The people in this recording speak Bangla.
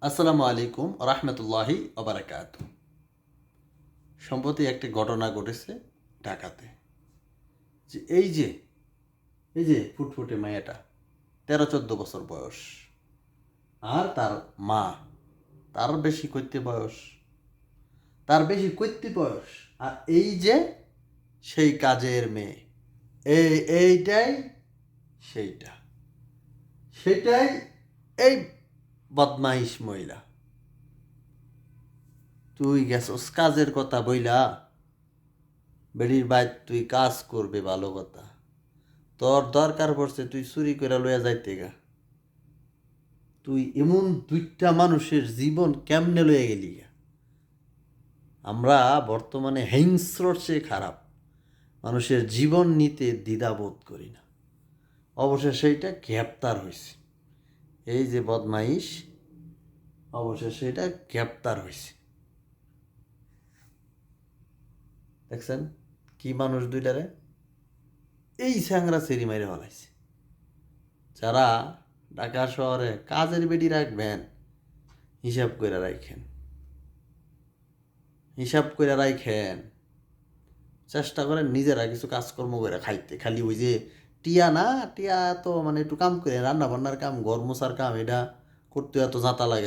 আসসালামু আলাইকুম রহমতুল্লাহি ওবারাকাত। সম্প্রতি একটি ঘটনা ঘটেছে ঢাকাতে। যে এই যে ফুটফুটে মেয়েটা 13-14 বছর বয়স, আর তার মা, তার বেশি কইতে বয়স, আর এই যে সেই কাজের মেয়ে, এইটাই সেইটা সেটাই এই বদমাইশ মহিলা। তুই গেছস কাজের কথা বইলা, বেড়ির বাইর তুই কাজ করবে ভালো কথা, তোর দরকার পড়ছে তুই চুরি করে লইয়া যাইতে গা। তুই এমন দুইটা মানুষের জীবন কেমনে লইয়া গেলি গা। আমরা বর্তমানে হিংস্রর চেয়ে খারাপ মানুষের জীবন নিতে দ্বিধাবোধ করি না। অবশেষে সেইটা গ্রেপ্তার হয়েছে। এই যে বদমাইশ, অবশেষে এটা গ্রেপ্তার হয়েছে। দেখছেন কি মানুষ দুইটারে, এই স্যাংরা সেরি মাইরে ফেলাইছে। যারা ঢাকা শহরে কাজের বেডি রাখবেন, হিসাব করে রাখেন, চেষ্টা করেন নিজেরা কিছু কাজকর্ম করে খাইতে। খালি ওই যে টিয়া না, টিয়া তো মানে একটু কাম করে রান্না বান্নার কাম, ঘর মোছার কাম, এটা করতে এত জাঁতা লাগে।